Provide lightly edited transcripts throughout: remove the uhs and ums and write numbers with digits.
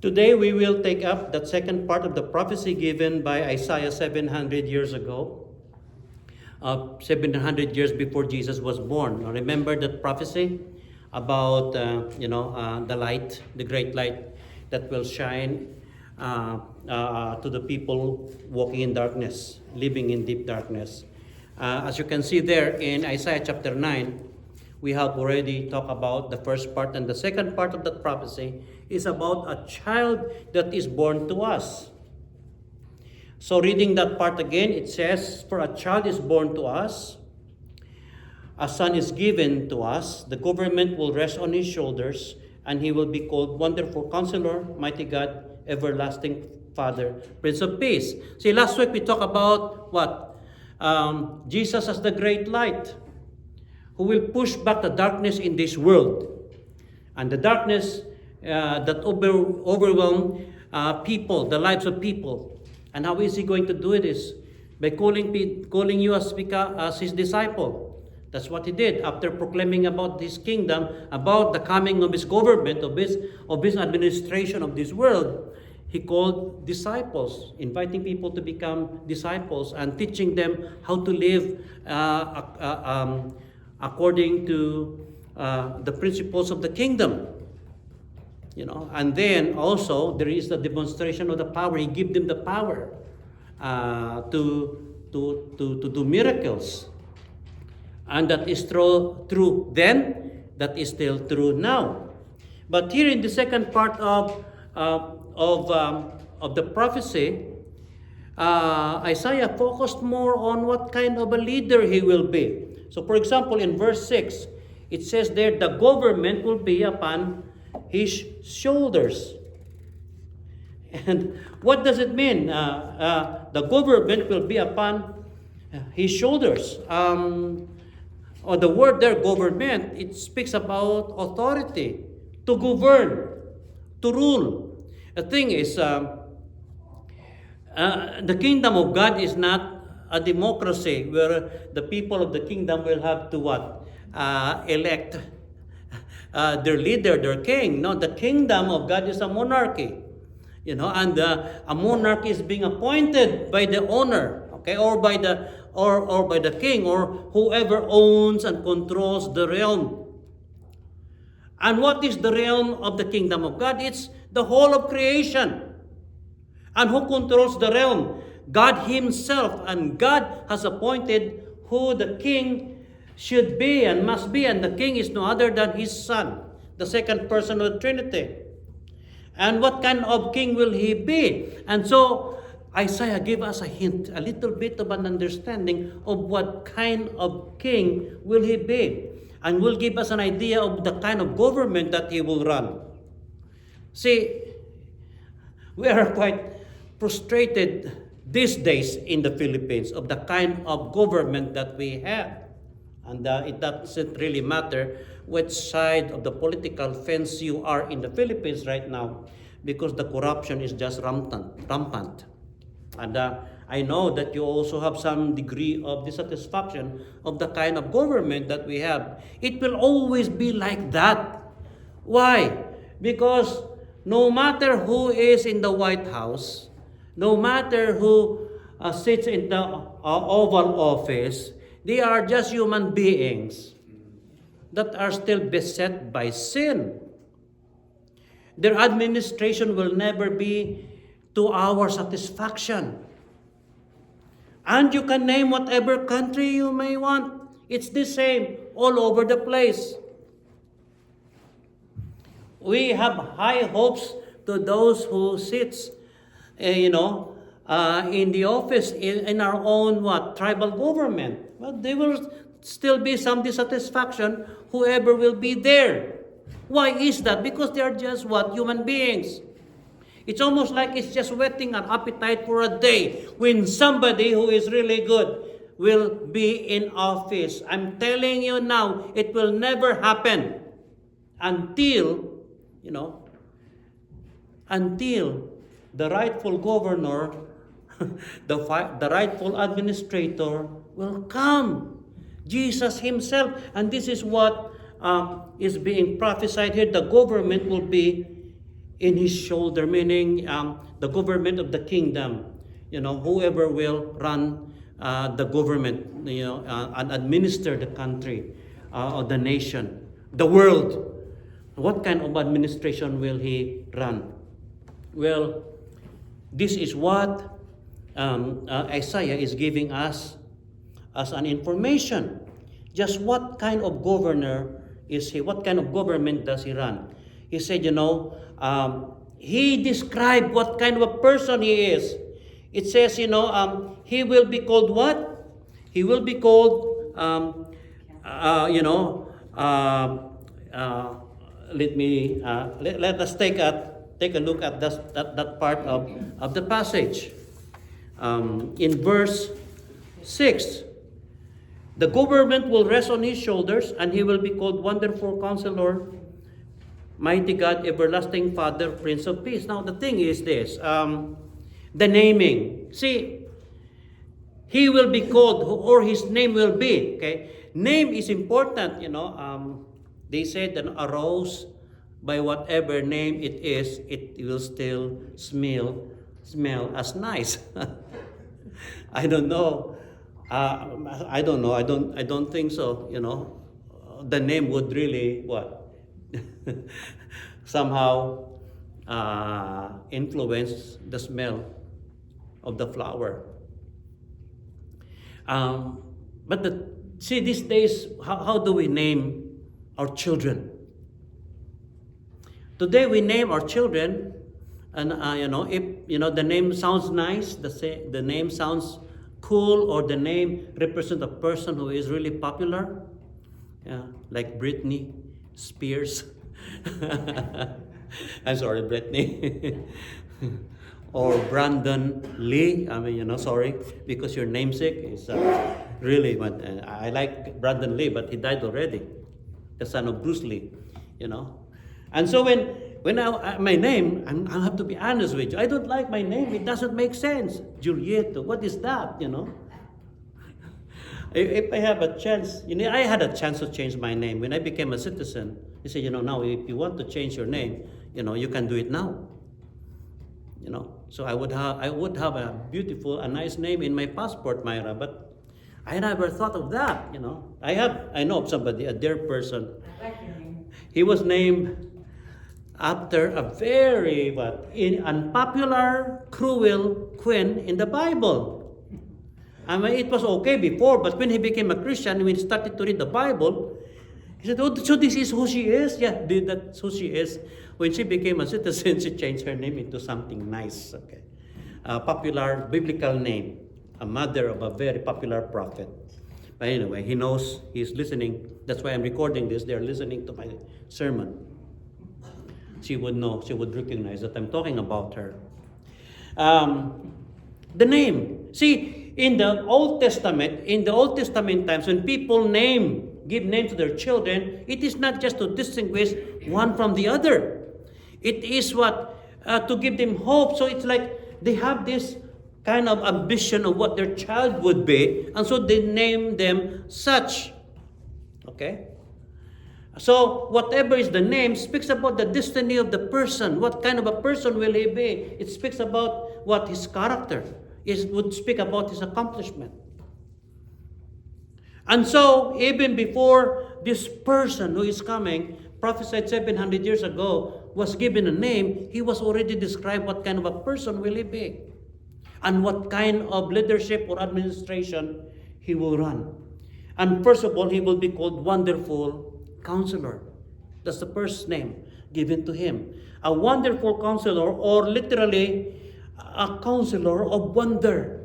Today we will take up that second part of the prophecy given by Isaiah 700 years ago, 700 years before Jesus was born. Now remember that prophecy about the light, the great light that will shine to the people walking in darkness, living in deep darkness. As you can see there in Isaiah chapter 9, we have already talked about the first part, and the second part of that prophecy is about a child that is born to us. So reading that part again, it says, "For a child is born to us, a son is given to us, the government will rest on his shoulders, and he will be called Wonderful Counselor, Mighty God, Everlasting Father, Prince of Peace." See, last week we talked about what? Jesus as the great light, who will push back the darkness in this world. And the darkness that overwhelm people, the lives of people. And how is he going to do it is by calling you as his disciple. That's what he did after proclaiming about his kingdom, about the coming of his government, of his administration of this world. He called disciples, inviting people to become disciples and teaching them how to live according to the principles of the kingdom. And then also there is the demonstration of the power. He gave them the power to do miracles. And that is true then, that is still true now. But here in the second part of the prophecy, Isaiah focused more on what kind of a leader he will be. So for example, in verse 6, it says there, the government will be upon his shoulders. And what does it mean? The government will be upon his shoulders. Or the word there, government, it speaks about authority, to govern, to rule. The thing is, the kingdom of God is not a democracy where the people of the kingdom will have to elect their leader, their king. No, the kingdom of God is a monarchy. And a monarch is being appointed by the owner, okay, or by the king, or whoever owns and controls the realm. And what is the realm of the kingdom of God? It's the whole of creation. And who controls the realm? God himself. And God has appointed who the king should be and must be. And the king is no other than his son, the second person of the Trinity. And what kind of king will he be? And so Isaiah gave us a hint, a little bit of an understanding of what kind of king will he be. And will give us an idea of the kind of government that he will run. See, we are quite frustrated these days in the Philippines of the kind of government that we have. And it doesn't really matter which side of the political fence you are in the Philippines right now, because the corruption is just rampant. And I know that you also have some degree of dissatisfaction of the kind of government that we have. It will always be like that. Why? Because no matter who is in the White House, no matter who sits in the Oval Office, they are just human beings that are still beset by sin. Their administration will never be to our satisfaction. And you can name whatever country you may want. It's the same all over the place. We have high hopes to those who sits, in the office in our own tribal government. Well, there will still be some dissatisfaction, whoever will be there. Why is that? Because they are just human beings. It's almost like it's just whetting an appetite for a day when somebody who is really good will be in office. I'm telling you now, it will never happen until the rightful governor, the rightful administrator will come. Jesus himself. And this is what is being prophesied here. The government will be in his shoulder, meaning the government of the kingdom. Whoever will run the government, and administer the country, or the nation, the world. What kind of administration will he run? Well, this is what Isaiah is giving us as an information. Just what kind of governor is he? What kind of government does he run? He said, he described what kind of a person he is. It says, he will be called what? He will be called, let us take a look at that part of the passage. In verse 6, the government will rest on his shoulders, and he will be called Wonderful Counselor, Mighty God, Everlasting Father, Prince of Peace. Now the thing is this, the naming. See, he will be called, or his name will be, okay? Name is important, they said that a rose, by whatever name it is, it will still smell as nice. I don't know. I don't know. I don't think so. The name would really what somehow influence the smell of the flower. But see, these days, how do we name our children? Today we name our children, and if the name sounds nice, the name sounds cool, or the name represents a person who is really popular, like Britney Spears. I'm sorry, Britney. Or Brandon Lee. Sorry, because your namesake is really. But I like Brandon Lee, but he died already. The son of Bruce Lee, And so when my name, I have to be honest with you, I don't like my name. It doesn't make sense. Julieta, what is that? If I have a chance, I had a chance to change my name when I became a citizen. He said, now if you want to change your name, you can do it now. So I would have a beautiful, a nice name in my passport, Myra, but I never thought of that. I know of somebody, a dear person. I like your name. He was named after a very unpopular, cruel queen in the Bible. It was okay before, but when he became a Christian, when he started to read the Bible, he said, "Oh, so this is who she is?" Yeah, that's who she is. When she became a citizen, she changed her name into something nice. Okay, a popular biblical name, a mother of a very popular prophet. But anyway, he knows, he's listening. That's why I'm recording this. They're listening to my sermon. She would know, she would recognize that I'm talking about her. The name. See, in the Old Testament times, when people give name to their children, it is not just to distinguish one from the other. It is to give them hope. So it's like they have this kind of ambition of what their child would be, and so they name them such. Okay? So whatever is the name speaks about the destiny of the person. What kind of a person will he be? It speaks about what his character is, would speak about his accomplishment. And so even before this person who is coming, prophesied 700 years ago, was given a name, he was already described what kind of a person will he be, and what kind of leadership or administration he will run. And first of all, he will be called Wonderful Counselor. That's the first name given to him. A wonderful counselor, or literally a counselor of wonder.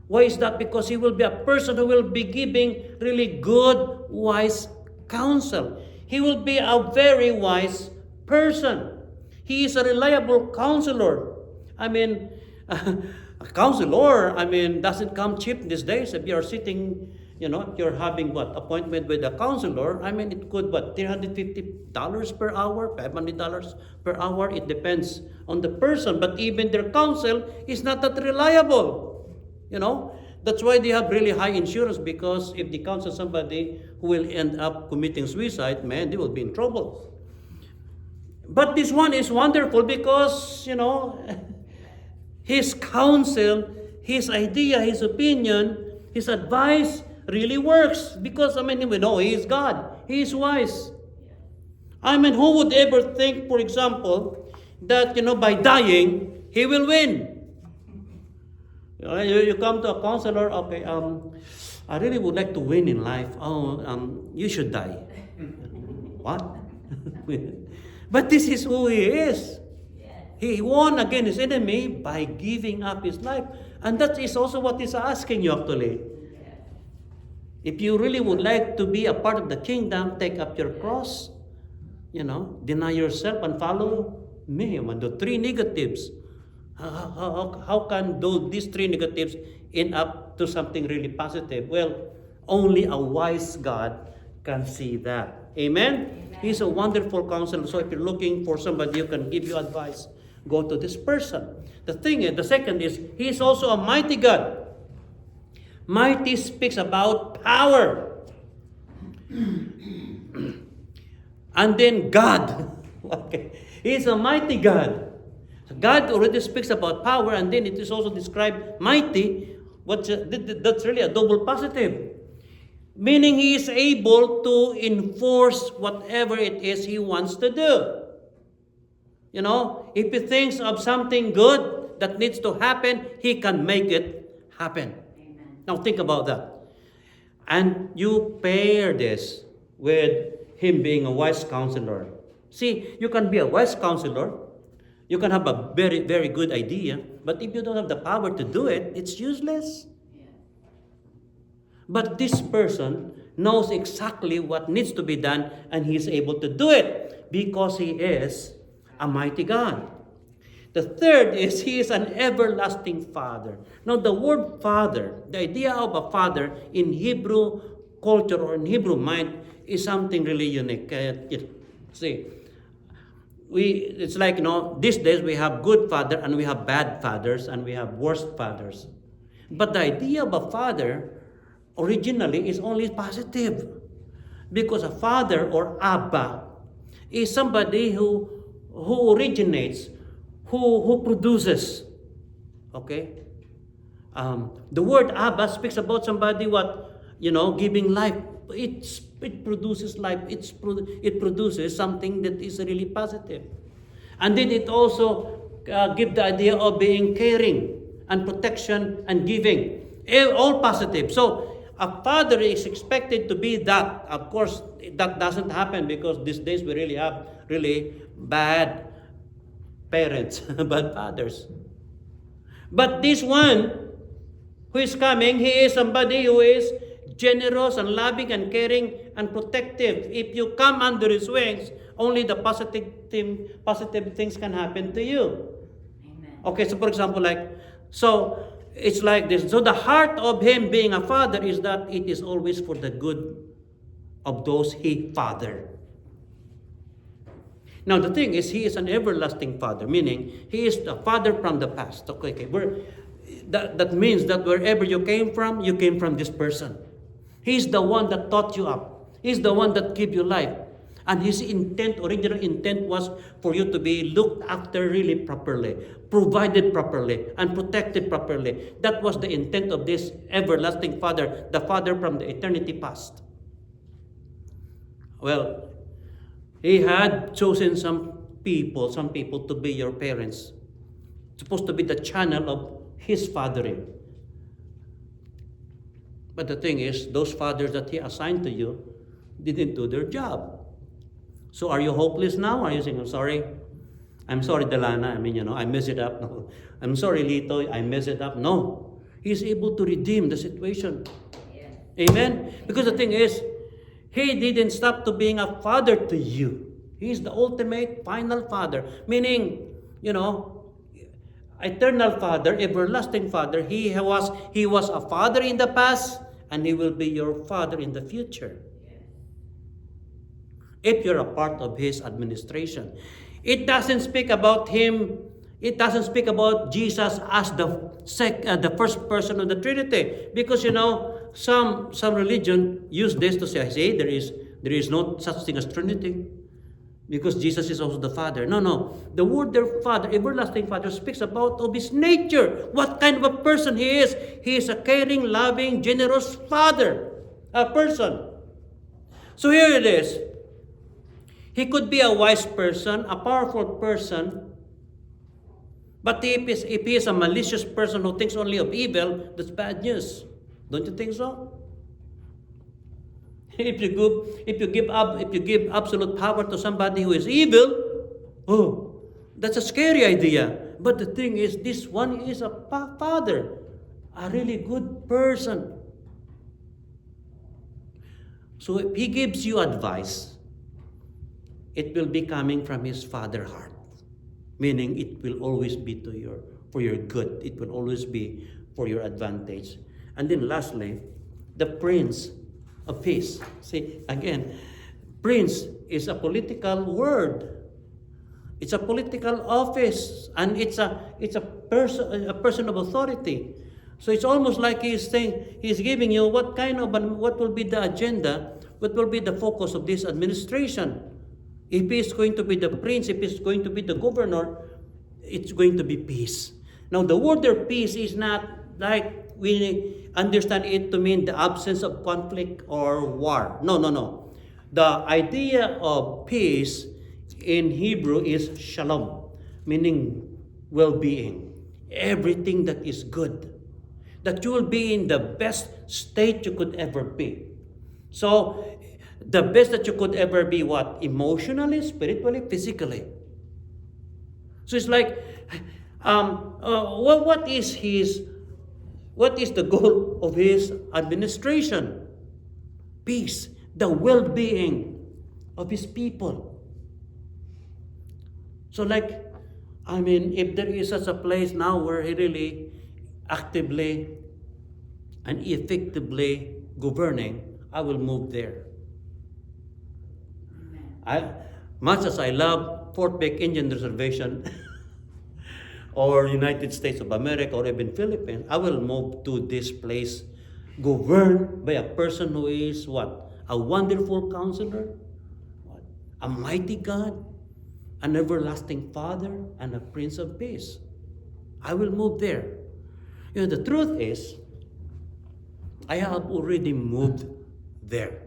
Why is that? Because he will be a person who will be giving really good, wise counsel. He will be a very wise person. He is a reliable counselor. A counselor, doesn't come cheap these days. If you are sitting, if you're having appointment with a counselor, it could, $350 per hour, $500 per hour. It depends on the person. But even their counsel is not that reliable. That's why they have really high insurance, because if they counsel somebody who will end up committing suicide, man, they will be in trouble. But this one is wonderful because, his counsel, his idea, his opinion, his advice really works. Because, we know he is God. He is wise. Who would ever think, for example, that, by dying, he will win? You come to a counselor, okay, I really would like to win in life. You should die. What? But this is who he is. He won against his enemy by giving up his life. And that is also what he's asking you actually. If you really would like to be a part of the kingdom, take up your cross, deny yourself and follow me. The three negatives. How can these three negatives end up to something really positive? Well, only a wise God can see that. Amen? He's a wonderful counselor. So if you're looking for somebody who can give you advice, go to this person. The second is, he is also a mighty God. Mighty speaks about power. And then God. Okay. He is a mighty God. God already speaks about power, and then it is also described mighty. That's really a double positive. Meaning he is able to enforce whatever it is he wants to do. If he thinks of something good that needs to happen, he can make it happen. Amen. Now think about that. And you pair this with him being a wise counselor. See, you can be a wise counselor. You can have a very, very good idea. But if you don't have the power to do it, it's useless. But this person knows exactly what needs to be done, and he is able to do it because he is a mighty God. The third is, he is an everlasting Father. Now, the word Father, the idea of a father in Hebrew culture or in Hebrew mind is something really unique. See, it's like, these days we have good father and we have bad fathers and we have worse fathers. But the idea of a father originally is only positive. Because a father or Abba is somebody who originates, who produces. Okay? The word Abba speaks about somebody giving life. It produces life. It produces something that is really positive. And then it also gives the idea of being caring and protection and giving. All positive. So a father is expected to be that. Of course, that doesn't happen because these days we really have bad parents, bad fathers. But this one who is coming, he is somebody who is generous and loving and caring and protective. If you come under his wings, only the positive things can happen to you. Amen. Okay, so for example, it's like this. So the heart of him being a father is that it is always for the good of those he father. Now the thing is, he is an everlasting Father, meaning he is the Father from the past. Okay. That means that wherever you came from this person. He's the one that taught you up. He's the one that gave you life. And his original intent was for you to be looked after really properly, provided properly, and protected properly. That was the intent of this everlasting Father, the Father from the eternity past. Well, he had chosen some people to be your parents. Supposed to be the channel of his fathering. But the thing is, those fathers that he assigned to you didn't do their job. So are you hopeless now? Are you saying, I'm sorry, Delana, I messed it up. No. I'm sorry, Lito, I messed it up. No. He's able to redeem the situation. Yeah. Amen? Because the thing is, he didn't stop to being a father to you. He's the ultimate, final Father. Meaning, eternal Father, everlasting Father. He was a father in the past, and he will be your father in the future. If you're a part of his administration. It doesn't speak about him. It doesn't speak about Jesus as the first person of the Trinity. Because, some religion use this to say, there is no such thing as Trinity. because Jesus is also the Father. No, no. The word their Father, everlasting Father, speaks about of his nature. What kind of a person he is. He is a caring, loving, generous Father. A person. So here it is. He could be a wise person, a powerful person, but if he is a malicious person who thinks only of evil, that's bad news. Don't you think so? If you give absolute power to somebody who is evil, oh, that's a scary idea. But the thing is, this one is a father, a really good person. So if he gives you advice, it will be coming from his father heart, meaning it will always be for your good. It will always be for your advantage. And then lastly, the Prince of Peace. See, again, prince is a political word. It's a political office, and it's a person of authority. So it's almost like he's saying, he's giving you what will be the agenda, what will be the focus of this administration. If he's going to be the prince, if he's going to be the governor, it's going to be peace. Now, the word there, peace, is not like we understand it to mean the absence of conflict or war. No, no, no. The idea of peace in Hebrew is shalom, meaning well-being. Everything that is good. That you will be in the best state you could ever be. So, the best that you could ever be, what? Emotionally, spiritually, physically. So it's like, what is the goal of his administration? Peace, the well-being of his people. So if there is such a place now where he really actively and effectively governing, I will move there. Much as I love Fort Peck Indian Reservation or United States of America or even Philippines, I will move to this place governed by a person who is what? A wonderful counselor, what? A mighty God, an everlasting Father, and a Prince of Peace. I will move there. You know, the truth is, I have already moved there.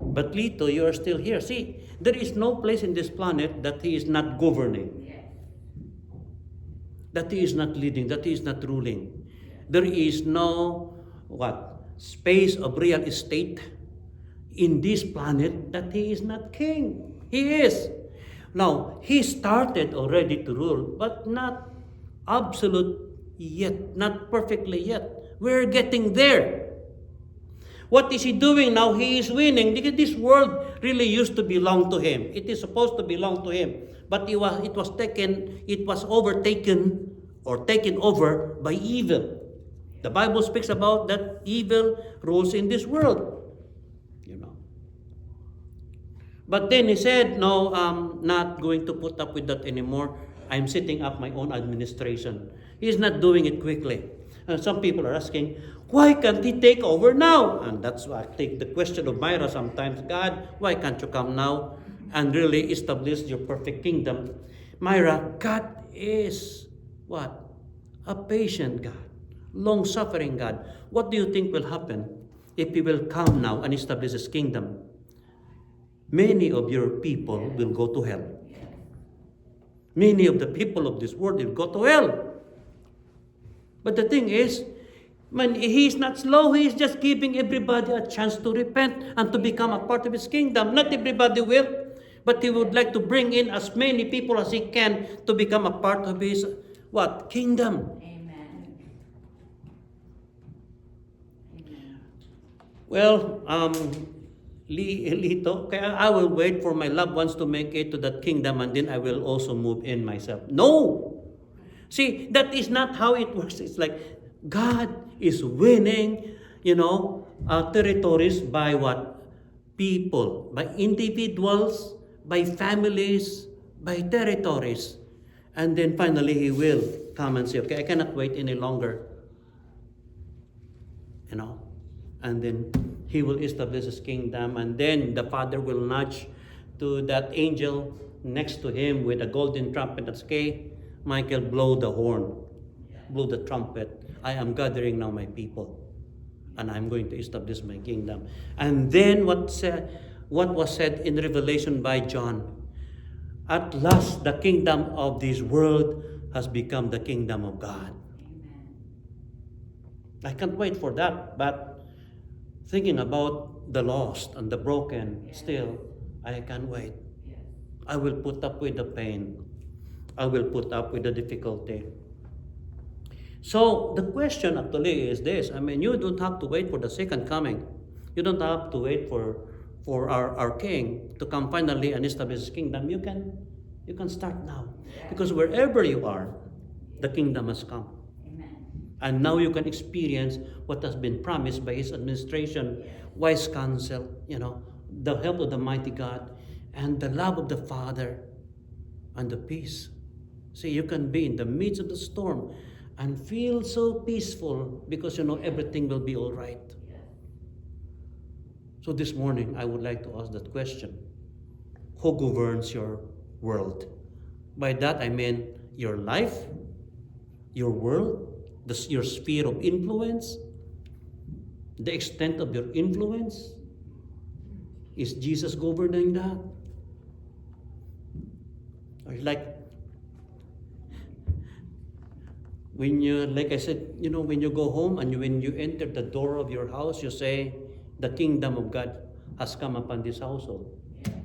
But Lito, you are still here. See, there is no place in this planet that he is not governing. That he is not leading, that he is not ruling. There is no, space of real estate in this planet that he is not king. He is. Now, he started already to rule, but not absolute yet, not perfectly yet. We're getting there. What is he doing now? He is winning because this world really used to belong to him. It is supposed to belong to him. But it was overtaken or taken over by evil. The Bible speaks about that evil rules in this world. You know. But then he said, no, I'm not going to put up with that anymore. I'm setting up my own administration. He's not doing it quickly. Some people are asking, why can't he take over now? And that's why I take the question of Myra sometimes. God, why can't you come now and really establish your perfect kingdom? Myra, God is what? A patient God. Long-suffering God. What do you think will happen if he will come now and establish his kingdom? Many of your people will go to hell. Many of the people of this world will go to hell. But the thing is, he is not slow. He is just giving everybody a chance to repent and to become a part of his kingdom. Not everybody will, but he would like to bring in as many people as he can to become a part of his kingdom. Amen. Amen. Well, Lito, kaya I will wait for my loved ones to make it to that kingdom and then I will also move in myself. No! See, that is not how it works. It's like God is winning, territories by what? People, by individuals, by families, by territories. And then finally he will come and say, okay, I cannot wait any longer. And then He will establish his kingdom, and then the Father will nudge to that angel next to him with a golden trumpet and say, Michael, blow the horn, blow the trumpet. I am gathering now my people, and I'm going to establish my kingdom. And then what was said in Revelation by John, at last the kingdom of this world has become the kingdom of God. Amen. I can't wait for that, but thinking about the lost and the broken, still, I can't wait. Yes. I will put up with the pain. I will put up with the difficulty. So the question actually is this. I mean, you don't have to wait for the second coming. You don't have to wait for our King to come finally and establish his kingdom. You can start now. Because wherever you are, the kingdom has come. Amen. And now you can experience what has been promised by his administration, wise counsel, the help of the mighty God, and the love of the Father, and the peace. See, you can be in the midst of the storm and feel so peaceful because everything will be all right. Yes. So this morning, I would like to ask that question. Who governs your world? By that, I mean your life, your world, your sphere of influence, the extent of your influence. Is Jesus governing that? Or like I said, when you go home and when you enter the door of your house, you say, the kingdom of God has come upon this household. Yes.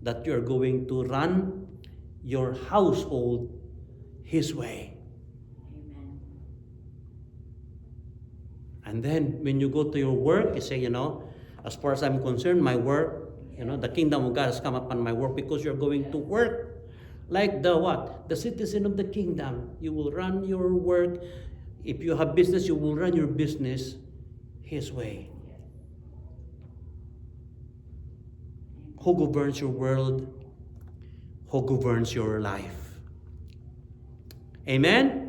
That you're going to run your household his way. Amen. And then when you go to your work, you say, as far as I'm concerned, my work, the kingdom of God has come upon my work, because you're going to work like the citizen of the kingdom. You will run your work. If you have business, you will run your business his way. Yes. Who governs your world? Who governs your life? Amen?